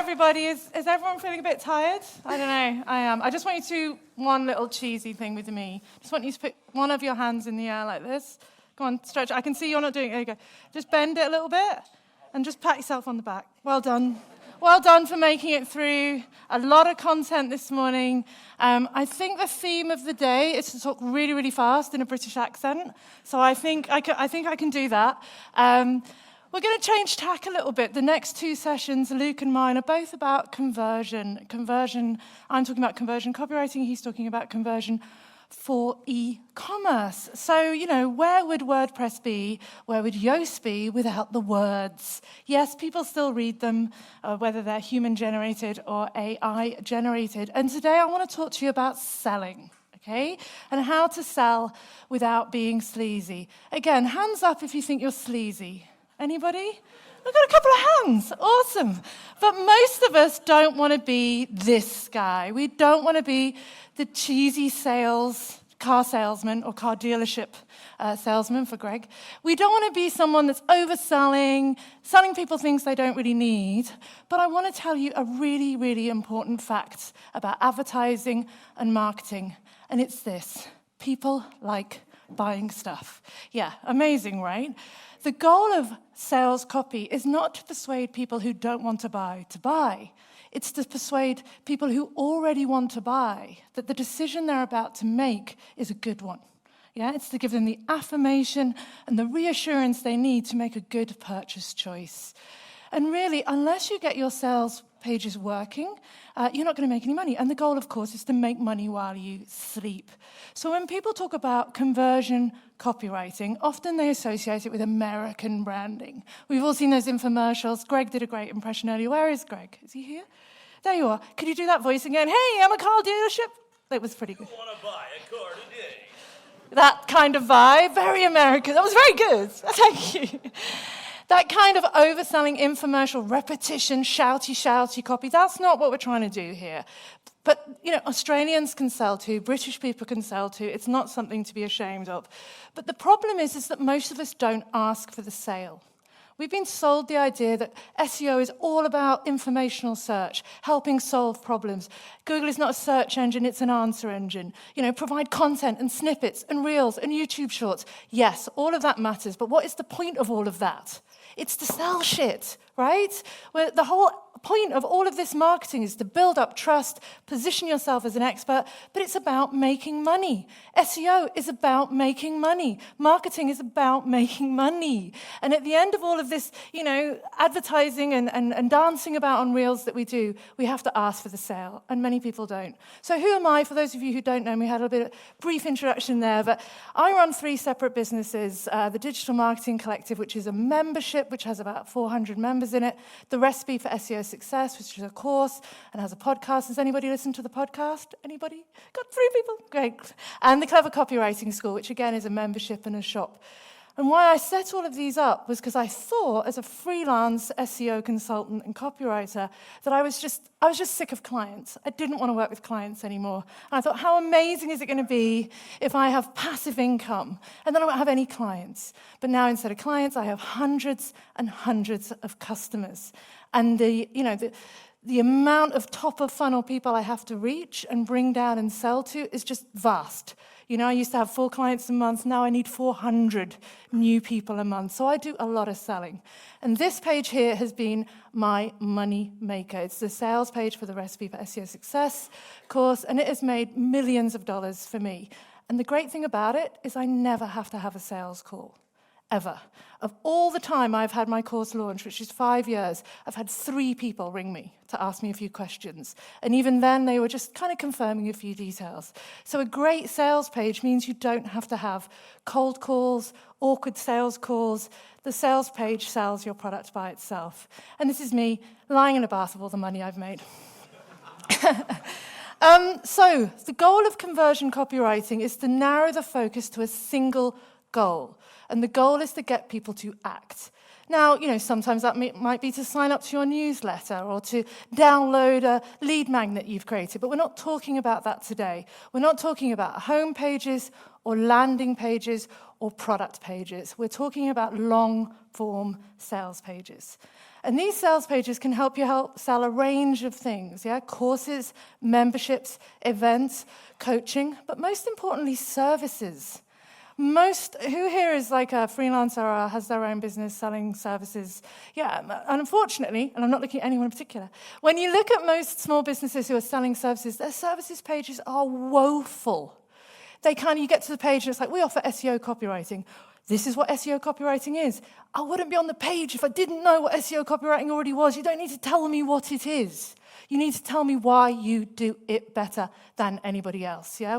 everybody. Is everyone feeling a bit tired? I don't know. I am. I just want you to do one little cheesy thing with me. Just want you to put one of your hands in the air like this. Go on, stretch. I can see you're not doing it. There you go. Just bend it a little bit and just pat yourself on the back. Well done. Well done for making it through. A lot of content this morning. I think the theme of the day is to talk really, really fast in a British accent. So I think I can do that. We're going to change tack a little bit. The next two sessions, Luke and mine, are both about conversion. Conversion, I'm talking about conversion copywriting. He's talking about conversion for e-commerce. So, where would WordPress be? Where would Yoast be without the words? Yes, people still read them, whether they're human-generated or AI-generated. And today I want to talk to you about selling, okay? And how to sell without being sleazy. Again, hands up if you think you're sleazy. Anybody? I've got a couple of hands. Awesome. But most of us don't want to be this guy. We don't want to be the cheesy car salesman or car dealership salesman for Greg. We don't want to be someone that's overselling, selling people things they don't really need. But I want to tell you a really, really important fact about advertising and marketing. And it's this. People like buying stuff. Yeah, amazing, right? The goal of sales copy is not to persuade people who don't want to buy. It's to persuade people who already want to buy that the decision they're about to make is a good one. Yeah, it's to give them the affirmation and the reassurance they need to make a good purchase choice. And really, unless you get your sales pages working, you're not going to make any money. And the goal, of course, is to make money while you sleep. So when people talk about conversion copywriting, often they associate it with American branding. We've all seen those infomercials. Greg did a great impression earlier. Where is Greg? Is he here? There you are. Could you do that voice again? Hey, I'm a car dealership. That was pretty good. You want to buy a car today? That kind of vibe. Very American. That was very good. Thank you. That kind of overselling infomercial repetition, shouty copy, that's not what we're trying to do here. But, Australians can sell too, British people can sell too. It's not something to be ashamed of. But the problem is that most of us don't ask for the sale. We've been sold the idea that SEO is all about informational search, helping solve problems. Google is not a search engine, it's an answer engine. Provide content and snippets and reels and YouTube shorts. Yes, all of that matters, but what is the point of all of that? It's to sell shit, right? Where the whole point of all of this marketing is to build up trust, position yourself as an expert, but it's about making money. SEO is about making money. Marketing is about making money. And at the end of all of this, advertising and dancing about on reels that we do, we have to ask for the sale, and many people don't. So who am I? For those of you who don't know me, had a bit of brief introduction there, but I run 3 separate businesses, the Digital Marketing Collective, which is a membership, which has about 400 members in it, the Recipe for SEO Success, which is a course and has a podcast. Has anybody listened to the podcast? Anybody? Got 3 people? Great. And the Clever Copywriting School, which again is a membership and a shop. And why I set all of these up was because I thought, as a freelance SEO consultant and copywriter, that I was just sick of clients. I didn't want to work with clients anymore. And I thought, how amazing is it going to be if I have passive income and then I won't have any clients? But now instead of clients, I have hundreds and hundreds of customers. And the amount of top-of-funnel people I have to reach and bring down and sell to is just vast. I used to have 4 clients a month. Now I need 400 new people a month. So I do a lot of selling. And this page here has been my money maker. It's the sales page for the Recipe for SEO Success course, and it has made millions of dollars for me. And the great thing about it is I never have to have a sales call. Ever. Of all the time I've had my course launched, which is 5 years, I've had 3 people ring me to ask me a few questions. And even then, they were just kind of confirming a few details. So a great sales page means you don't have to have cold calls, awkward sales calls. The sales page sells your product by itself. And this is me lying in a bath of all the money I've made. So the goal of conversion copywriting is to narrow the focus to a single goal. And the goal is to get people to act. Now, sometimes that might be to sign up to your newsletter or to download a lead magnet you've created, but we're not talking about that today. We're not talking about home pages or landing pages or product pages. We're talking about long-form sales pages. And these sales pages can help you sell a range of things, yeah? Courses, memberships, events, coaching, but most importantly, services. Who here is like a freelancer or has their own business selling services? Yeah, and unfortunately, and I'm not looking at anyone in particular, when you look at most small businesses who are selling services, their services pages are woeful. You get to the page and it's like, we offer SEO copywriting. This is what SEO copywriting is. I wouldn't be on the page if I didn't know what SEO copywriting already was. You don't need to tell me what it is. You need to tell me why you do it better than anybody else. Yeah,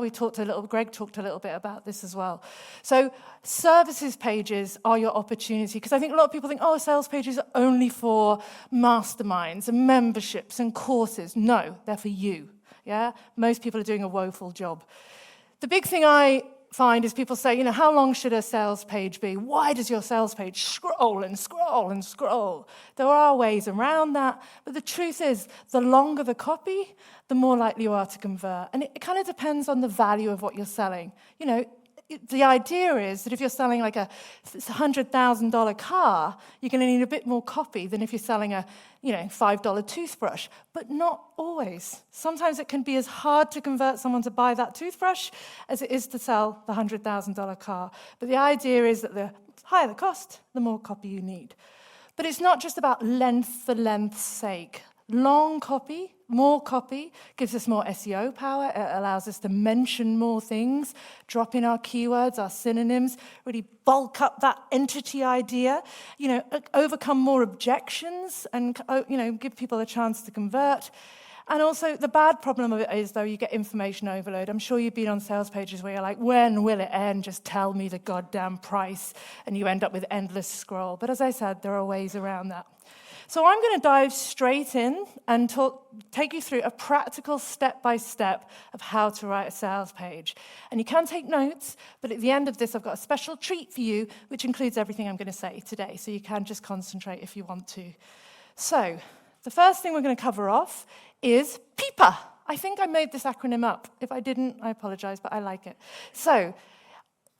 Greg talked a little bit about this as well. So services pages are your opportunity, because I think a lot of people think, sales pages are only for masterminds and memberships and courses. No, they're for you. Yeah, most people are doing a woeful job. The big thing I find is people say, how long should a sales page be? Why does your sales page scroll and scroll and scroll? There are ways around that, but the truth is, the longer the copy, the more likely you are to convert. And it kind of depends on the value of what you're selling. The idea is that if you're selling like a $100,000 car, you're going to need a bit more copy than if you're selling a $5 toothbrush, but not always. Sometimes it can be as hard to convert someone to buy that toothbrush as it is to sell the $100,000 car. But the idea is that the higher the cost, the more copy you need. But it's not just about length for length's sake. Long copy, more copy, gives us more SEO power. It allows us to mention more things, drop in our keywords, our synonyms, really bulk up that entity idea, overcome more objections and, give people a chance to convert. And also, the bad problem of it is, though, you get information overload. I'm sure you've been on sales pages where you're like, when will it end? Just tell me the goddamn price. And you end up with endless scroll. But as I said, there are ways around that. So I'm going to dive straight in and take you through a practical step-by-step of how to write a sales page. And you can take notes, but at the end of this, I've got a special treat for you, which includes everything I'm going to say today. So you can just concentrate if you want to. So the first thing we're going to cover off is Pipa. I think I made this acronym up. If I didn't, I apologize, but I like it. So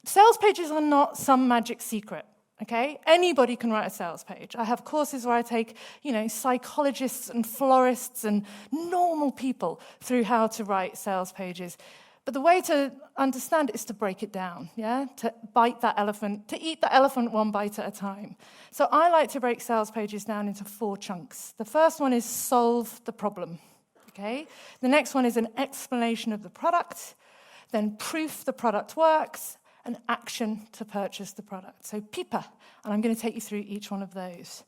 sales pages are not some magic secret. Okay, anybody can write a sales page. I have courses where I take, psychologists and florists and normal people through how to write sales pages. But the way to understand it is to break it down, yeah? To eat that elephant one bite at a time. So I like to break sales pages down into 4 chunks. The first one is solve the problem, okay? The next one is an explanation of the product, then proof the product works, an action to purchase the product. So Pipa, and I'm going to take you through each one of those.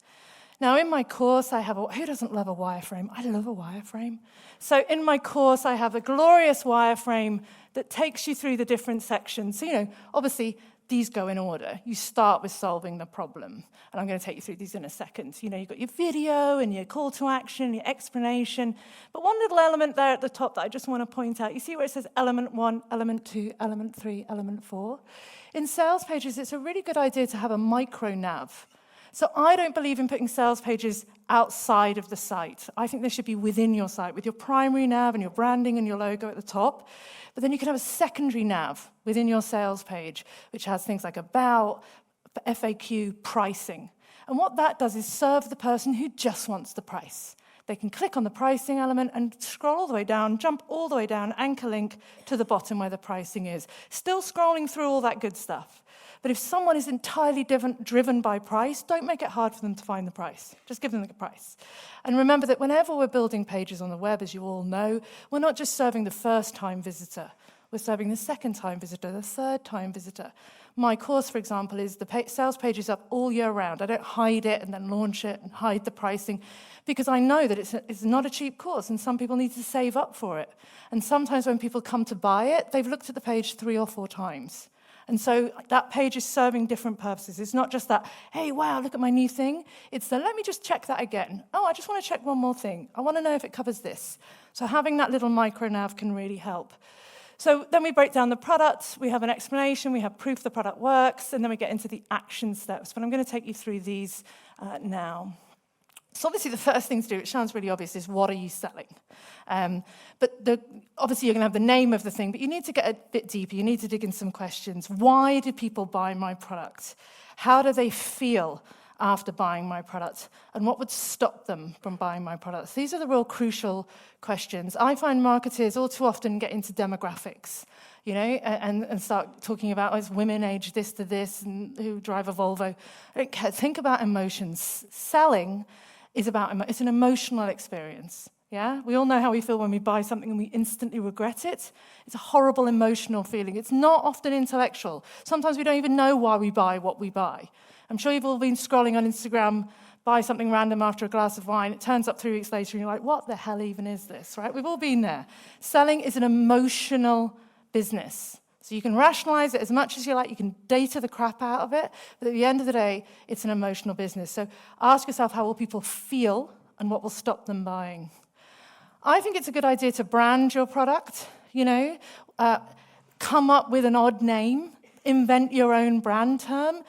Now, in my course, I have who doesn't love a wireframe? I love a wireframe. So in my course, I have a glorious wireframe that takes you through the different sections. So, obviously, these go in order. You start with solving the problem. And I'm going to take you through these in a second. You've got your video and your call to action, your explanation. But one little element there at the top that I just want to point out, you see where it says element 1, element 2, element 3, element 4? In sales pages, it's a really good idea to have a micro nav. So I don't believe in putting sales pages outside of the site. I think they should be within your site, with your primary nav and your branding and your logo at the top. But then you can have a secondary nav within your sales page, which has things like about, FAQ, pricing. And what that does is serve the person who just wants the price. They can click on the pricing element and scroll all the way down, jump all the way down, anchor link to the bottom where the pricing is. Still scrolling through all that good stuff. But if someone is entirely driven by price, don't make it hard for them to find the price. Just give them the price. And remember that whenever we're building pages on the web, as you all know, we're not just serving the first-time visitor. We're serving the second-time visitor, the third-time visitor. My course, for example, is the sales page is up all year round. I don't hide it and then launch it and hide the pricing because I know that it's not a cheap course and some people need to save up for it. And sometimes when people come to buy it, they've looked at the page 3 or 4 times. And so that page is serving different purposes. It's not just that, hey, wow, look at my new thing. It's the, let me just check that again. Oh, I just want to check one more thing. I want to know if it covers this. So having that little micro nav can really help. So then we break down the product. We have an explanation. We have proof the product works. And then we get into the action steps. But I'm going to take you through these now. So obviously the first thing to do, it sounds really obvious, is what are you selling? But obviously you're going to have the name of the thing, but you need to get a bit deeper. You need to dig in some questions. Why do people buy my product? How do they feel after buying my product? And what would stop them from buying my products? These are the real crucial questions. I find marketers all too often get into demographics, and start talking about, it's women age this to this and who drive a Volvo. I don't care. Think about emotions. Selling is it's an emotional experience. Yeah, we all know how we feel when we buy something and we instantly regret it. It's a horrible emotional feeling. It's not often intellectual. Sometimes we don't even know why we buy what we buy. I'm sure you've all been scrolling on Instagram, buy something random after a glass of wine. It turns up 3 weeks later and you're like, what the hell even is this, right? We've all been there. Selling is an emotional business. So you can rationalize it as much as you like. You can data the crap out of it. But at the end of the day, it's an emotional business. So ask yourself, how will people feel and what will stop them buying? I think it's a good idea to brand your product, come up with an odd name, invent your own brand term.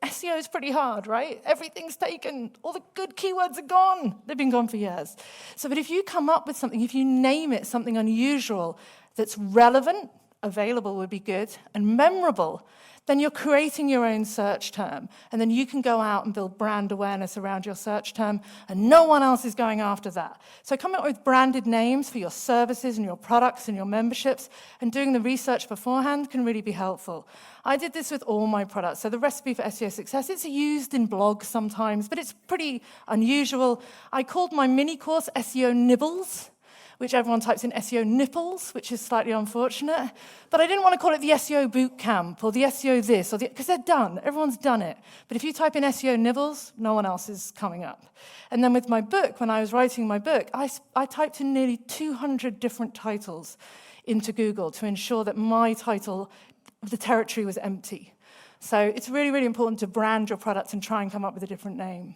SEO is pretty hard, right? Everything's taken. All the good keywords are gone. They've been gone for years. But if you come up with something, if you name it something unusual that's relevant, available would be good, and memorable, then you're creating your own search term. And then you can go out and build brand awareness around your search term, and no one else is going after that. So come up with branded names for your services and your products and your memberships, and doing the research beforehand can really be helpful. I did this with all my products. So the recipe for SEO success, it's used in blogs sometimes, but it's pretty unusual. I called my mini course SEO Nibbles, which everyone types in SEO nipples, which is slightly unfortunate. But I didn't want to call it the SEO boot camp or the SEO this, because they're done. Everyone's done it. But if you type in SEO nibbles, no one else is coming up. And then with my book, when I was writing my book, I typed in nearly 200 different titles into Google to ensure that my title, the territory was empty. So it's really, really important to brand your product and try and come up with a different name.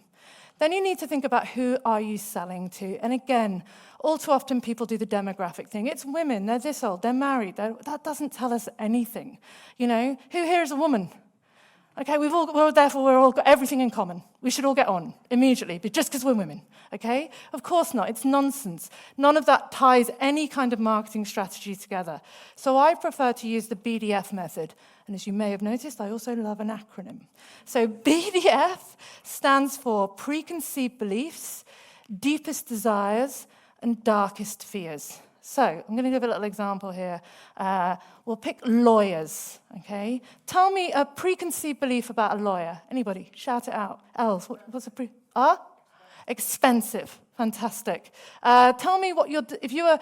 Then you need to think about, who are you selling to? And again, all too often people do the demographic thing. It's women, they're this old, they're married. That doesn't tell us anything. Who here is a woman? Okay, we've all got everything in common. We should all get on immediately, but just because we're women, okay? Of course not, it's nonsense. None of that ties any kind of marketing strategy together. So I prefer to use the BDF method. And as you may have noticed, I also love an acronym. So BDF stands for preconceived beliefs, deepest desires, and darkest fears. So I'm going to give a little example here. We'll pick lawyers, okay? Tell me a preconceived belief about a lawyer. Anybody? Shout it out. Els, what's a expensive. Fantastic. Tell me if you were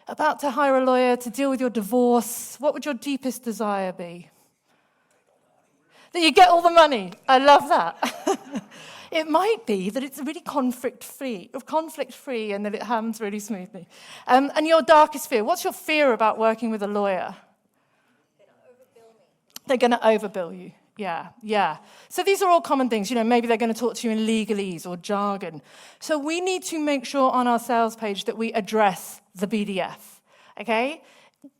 about to hire a lawyer to deal with your divorce, what would your deepest desire be? That you get all the money. I love that. It might be that it's really conflict-free, and that it happens really smoothly. And your darkest fear. What's your fear about working with a lawyer? They're going to overbill you. Yeah. So these are all common things. Maybe they're going to talk to you in legalese or jargon. So we need to make sure on our sales page that we address the BDF, okay?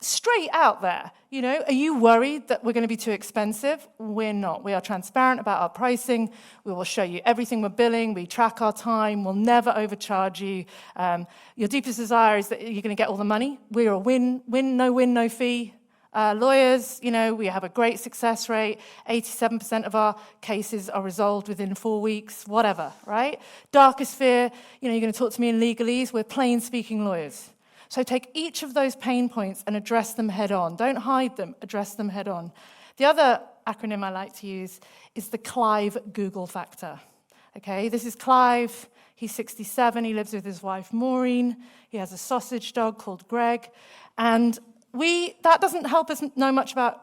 Straight out there, are you worried that we're going to be too expensive? We're not. We are transparent about our pricing. We will show you everything we're billing. We track our time. We'll never overcharge you. Your deepest desire is that you're going to get all the money. We're a win, no fee. Lawyers, we have a great success rate. 87% of our cases are resolved within 4 weeks, whatever, right? Darkest fear, you're going to talk to me in legalese. We're plain-speaking lawyers. So take each of those pain points and address them head on. Don't hide them, address them head on. The other acronym I like to use is the Clive Google factor. Okay, this is Clive. He's 67. He lives with his wife, Maureen. He has a sausage dog called Greg. And that doesn't help us know much about,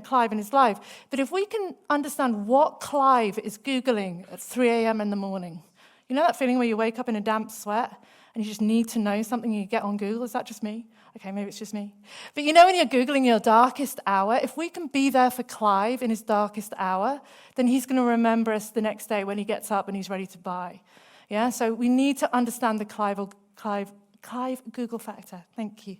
Clive and his life. But if we can understand what Clive is Googling at 3 a.m. in the morning, that feeling where you wake up in a damp sweat and you just need to know something, you get on Google. Is that just me? Okay, maybe it's just me. But when you're Googling your darkest hour, if we can be there for Clive in his darkest hour, then he's going to remember us the next day when he gets up and he's ready to buy. Yeah, so we need to understand the Clive Google factor. Thank you.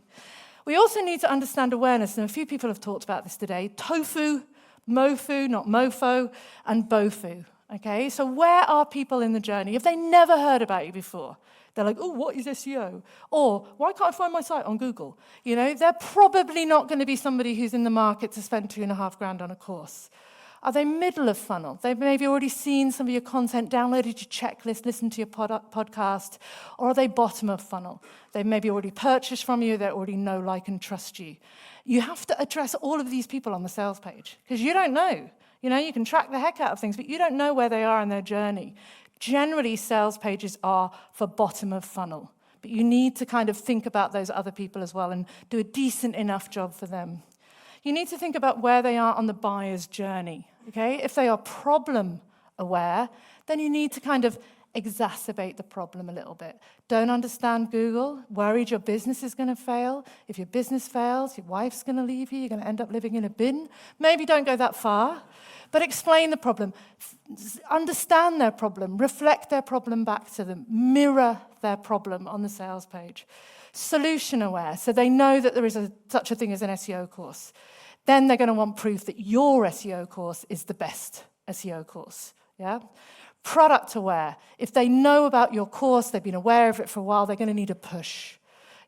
We also need to understand awareness, and a few people have talked about this today. Tofu, mofu, not mofo, and bofu. Okay, so where are people in the journey? If they never heard about you before, they're like, oh, what is SEO? Or, why can't I find my site on Google? They're probably not going to be somebody who's in the market to spend $2,500 on a course. Are they middle of funnel? They've maybe already seen some of your content, downloaded your checklist, listened to your podcast. Or are they bottom of funnel? They've maybe already purchased from you. They already know, like, and trust you. You have to address all of these people on the sales page because you don't know. You can track the heck out of things, but you don't know where they are in their journey. Generally, sales pages are for bottom of funnel. But you need to kind of think about those other people as well and do a decent enough job for them. You need to think about where they are on the buyer's journey, okay? If they are problem aware, then you need to kind of exacerbate the problem a little bit. Don't understand Google, worried your business is going to fail. If your business fails, your wife's going to leave you, you're going to end up living in a bin. Maybe don't go that far, but explain the problem. Understand their problem, reflect their problem back to them, mirror their problem on the sales page. Solution aware, so they know that there is such a thing as an SEO course. Then they're going to want proof that your SEO course is the best SEO course. Yeah. Product aware, if they know about your course, they've been aware of it for a while, they're going to need a push.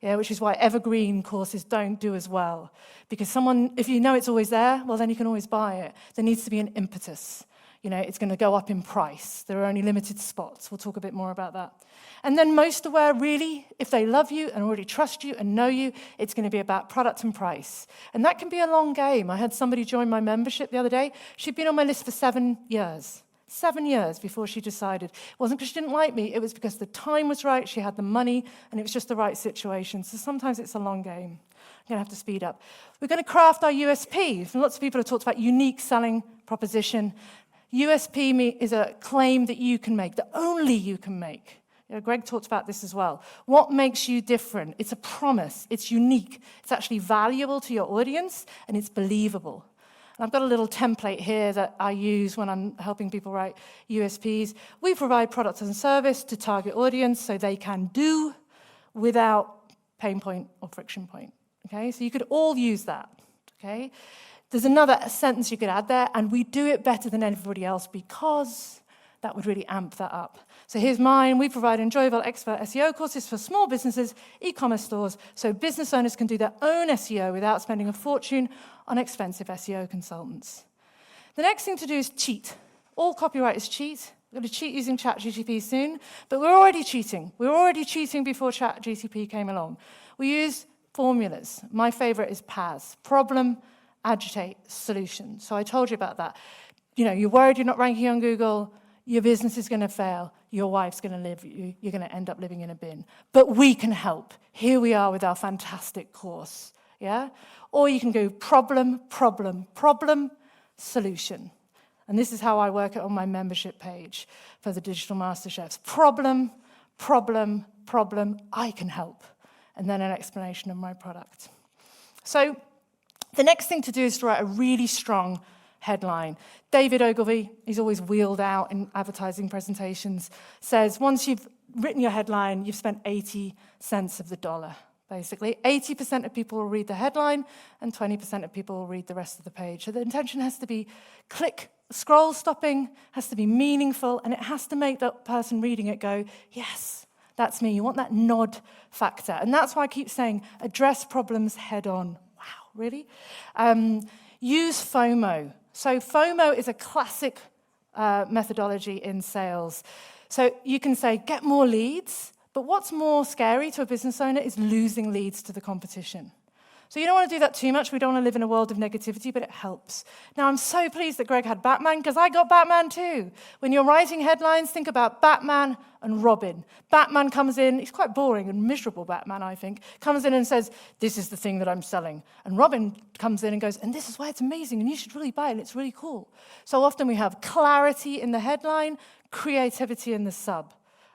Yeah, which is why evergreen courses don't do as well. Because if you know it's always there, well, then you can always buy it. There needs to be an impetus. It's going to go up in price. There are only limited spots. We'll talk a bit more about that. And then most aware, really, if they love you and already trust you and know you, it's going to be about product and price. And that can be a long game. I had somebody join my membership the other day. She'd been on my list for 7 years. 7 years before she decided. It wasn't because she didn't like me. It was because the time was right, she had the money, and it was just the right situation. So sometimes it's a long game. I'm going to have to speed up. We're going to craft our USPs. And lots of people have talked about unique selling proposition. USP is a claim that you can make, that only you can make. Greg talked about this as well. What makes you different? It's a promise. It's unique. It's actually valuable to your audience, and it's believable. And I've got a little template here that I use when I'm helping people write USPs. We provide products and service to target audience so they can do without pain point or friction point. Okay, so you could all use that. Okay, there's another sentence you could add there, and we do it better than everybody else because that would really amp that up. So here's mine. We provide enjoyable expert SEO courses for small businesses, e-commerce stores, so business owners can do their own SEO without spending a fortune on expensive SEO consultants. The next thing to do is cheat. All copywriters cheat. We're going to cheat using ChatGPT soon, but we're already cheating. We were already cheating before ChatGPT came along. We use formulas. My favorite is PAS. Problem, agitate, solution. So I told you about that. You're worried you're not ranking on Google. Your business is going to fail. Your wife's going to leave you. You're going to end up living in a bin. But we can help. Here we are with our fantastic course. Yeah? Or you can go problem, problem, problem, solution. And this is how I work it on my membership page for the Digital Master Chefs. Problem, problem, problem, I can help. And then an explanation of my product. So the next thing to do is to write a really strong headline. David Ogilvy, he's always wheeled out in advertising presentations, says once you've written your headline, you've spent 80 cents of the dollar, basically. 80% of people will read the headline, and 20% of people will read the rest of the page. So the intention has to be scroll stopping, has to be meaningful, and it has to make that person reading it go, yes, that's me. You want that nod factor. And that's why I keep saying, address problems head on. Wow, really? Use FOMO. So FOMO is a classic methodology in sales. So you can say, get more leads, but what's more scary to a business owner is losing leads to the competition. So you don't want to do that too much. We don't want to live in a world of negativity, but it helps. Now, I'm so pleased that Greg had Batman, because I got Batman too. When you're writing headlines, think about Batman and Robin. Batman comes in, he's quite boring and miserable, Batman, I think, comes in and says, this is the thing that I'm selling. And Robin comes in and goes, and this is why it's amazing, and you should really buy it, and it's really cool. So often we have clarity in the headline, creativity in the sub,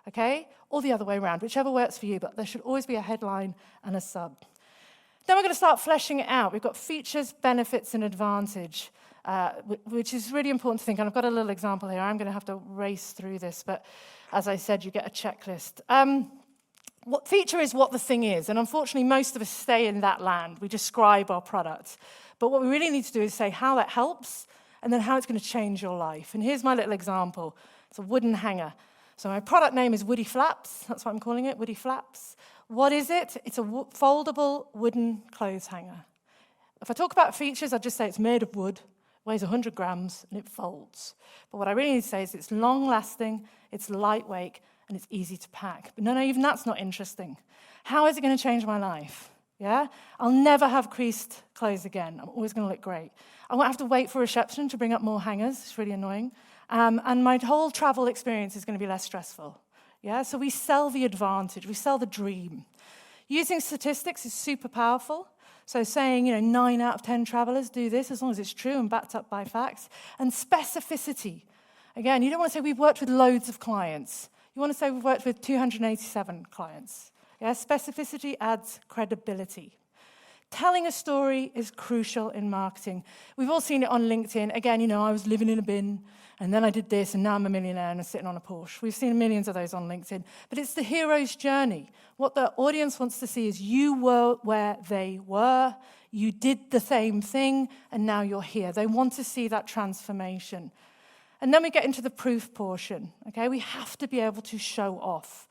okay? Or the other way around, whichever works for you, but there should always be a headline and a sub. Then we're going to start fleshing it out. We've got features, benefits, and advantage, which is really important to think. And I've got a little example here. I'm going to have to race through this, but as I said, you get a checklist. What feature is what the thing is, and unfortunately, most of us stay in that land. We describe our product. But what we really need to do is say how that helps, and then how it's going to change your life. And here's my little example. It's a wooden hanger. So my product name is Woody Flaps. That's what I'm calling it, Woody Flaps. What is it? It's a foldable wooden clothes hanger. If I talk about features, I'd just say it's made of wood. weighs 100 grams, and it folds. But what I really need to say is it's long-lasting, it's lightweight, and it's easy to pack. But no, even that's not interesting. How is it going to change my life? Yeah? I'll never have creased clothes again. I'm always going to look great. I won't have to wait for reception to bring up more hangers. It's really annoying. And my whole travel experience is going to be less stressful. Yeah? So we sell the advantage. We sell the dream. Using statistics is super powerful. So saying, 9 out of 10 travelers do this, as long as it's true and backed up by facts. And specificity. Again, you don't want to say we've worked with loads of clients. You want to say we've worked with 287 clients. Yeah, specificity adds credibility. Telling a story is crucial in marketing. We've all seen it on LinkedIn. Again, I was living in a bin, and then I did this, and now I'm a millionaire and I'm sitting on a Porsche. We've seen millions of those on LinkedIn. But it's the hero's journey. What the audience wants to see is you were where they were, you did the same thing, and now you're here. They want to see that transformation. And then we get into the proof portion. Okay, we have to be able to show off.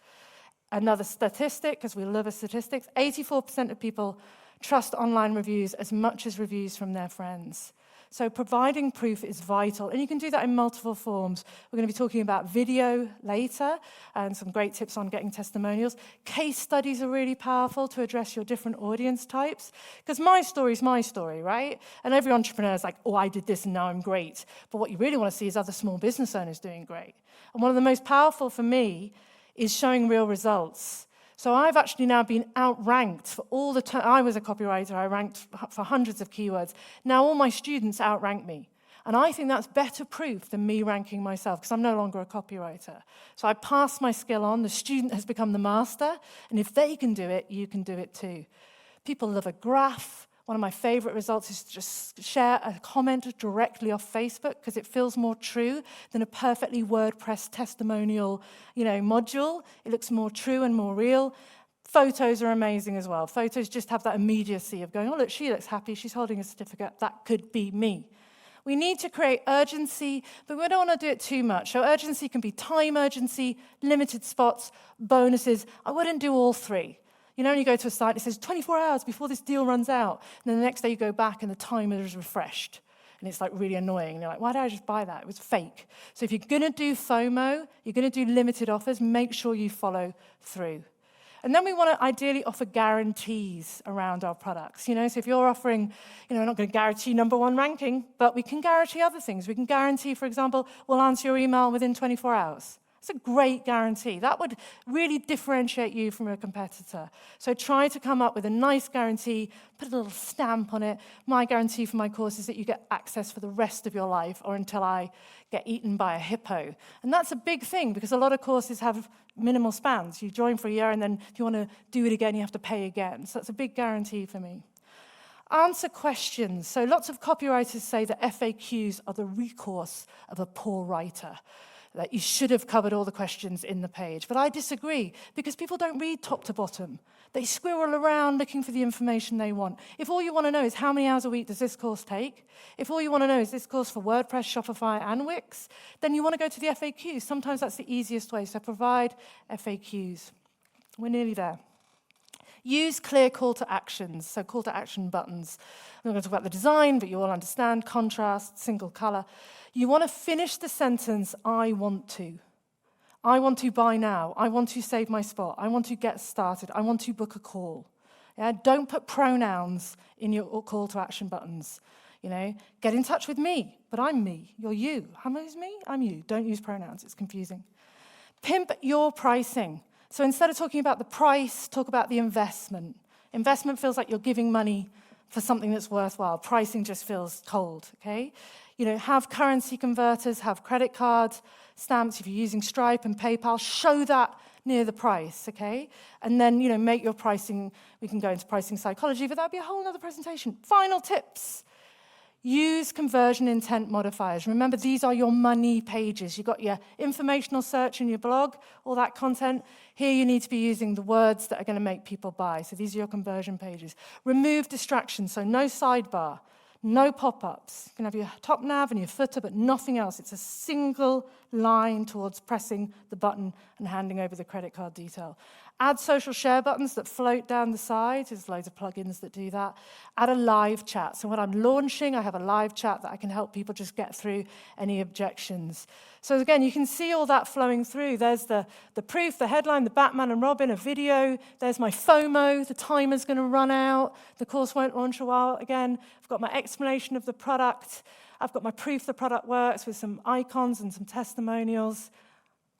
Another statistic, because we love a statistics, 84% of people trust online reviews as much as reviews from their friends. So providing proof is vital, and you can do that in multiple forms. We're going to be talking about video later, and some great tips on getting testimonials. Case studies are really powerful to address your different audience types, because my story is my story, right? And every entrepreneur is like, oh, I did this and now I'm great. But what you really want to see is other small business owners doing great. And one of the most powerful for me is showing real results. So I've actually now been outranked for all the time. I was a copywriter. I ranked for hundreds of keywords. Now all my students outrank me. And I think that's better proof than me ranking myself, because I'm no longer a copywriter. So I pass my skill on. The student has become the master. And if they can do it, you can do it too. People love a graph. One of my favorite results is to just share a comment directly off Facebook, because it feels more true than a perfectly WordPress testimonial, module. It looks more true and more real. Photos are amazing as well. Photos just have that immediacy of going, oh, look, she looks happy. She's holding a certificate. That could be me. We need to create urgency, but we don't want to do it too much. So urgency can be time urgency, limited spots, bonuses. I wouldn't do all three. When you go to a site, it says 24 hours before this deal runs out. And then the next day you go back and the timer is refreshed. And it's really annoying. And you're like, why did I just buy that? It was fake. So if you're going to do FOMO, you're going to do limited offers, make sure you follow through. And then we want to ideally offer guarantees around our products. So if you're offering, we're not going to guarantee number one ranking, but we can guarantee other things. We can guarantee, for example, we'll answer your email within 24 hours. It's a great guarantee. That would really differentiate you from a competitor. So try to come up with a nice guarantee, put a little stamp on it. My guarantee for my course is that you get access for the rest of your life, or until I get eaten by a hippo. And that's a big thing, because a lot of courses have minimal spans. You join for a year, and then if you want to do it again, you have to pay again. So that's a big guarantee for me. Answer questions. So lots of copywriters say that FAQs are the recourse of a poor writer, that you should have covered all the questions in the page. But I disagree, because people don't read top to bottom. They squirrel around looking for the information they want. If all you want to know is how many hours a week does this course take, if all you want to know is this course for WordPress, Shopify, and Wix, then you want to go to the FAQs. Sometimes that's the easiest way, so provide FAQs. We're nearly there. Use clear call to actions, so call to action buttons. I'm not going to talk about the design, but you all understand, contrast, single color. You want to finish the sentence, I want to. I want to buy now. I want to save my spot. I want to get started. I want to book a call. Yeah? Don't put pronouns in your call to action buttons. Get in touch with me, but I'm me. You're you. How much is me? I'm you. Don't use pronouns. It's confusing. Pimp your pricing. So instead of talking about the price, talk about the investment. Investment feels like you're giving money for something that's worthwhile. Pricing just feels cold, okay? Have currency converters, have credit card stamps. If you're using Stripe and PayPal, show that near the price, okay? And then, make your pricing. We can go into pricing psychology, but that'd be a whole other presentation. Final tips. Use conversion intent modifiers. Remember, these are your money pages. You've got your informational search in your blog, all that content. Here you need to be using the words that are going to make people buy. So these are your conversion pages. Remove distractions, so no sidebar, no pop-ups. You can have your top nav and your footer, but nothing else. It's a single line towards pressing the button and handing over the credit card detail. Add social share buttons that float down the side. There's loads of plugins that do that. Add a live chat. So when I'm launching, I have a live chat that I can help people just get through any objections. So again, you can see all that flowing through. There's the proof, the headline, the Batman and Robin, a video. There's my FOMO, the timer's going to run out. The course won't launch a while. Again, I've got my explanation of the product. I've got my proof the product works with some icons and some testimonials.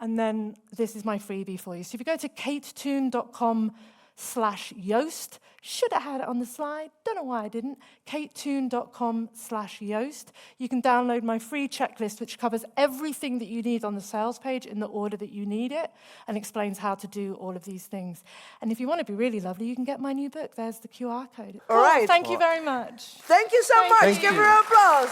And then this is my freebie for you. So if you go to katetoon.com/Yoast, should have had it on the slide, don't know why I didn't, katetoon.com/Yoast, you can download my free checklist, which covers everything that you need on the sales page in the order that you need it, and explains how to do all of these things. And if you want to be really lovely, you can get my new book. There's the QR code. All right. Thank you very much. Thank you so much. Thank Give you. her an applause.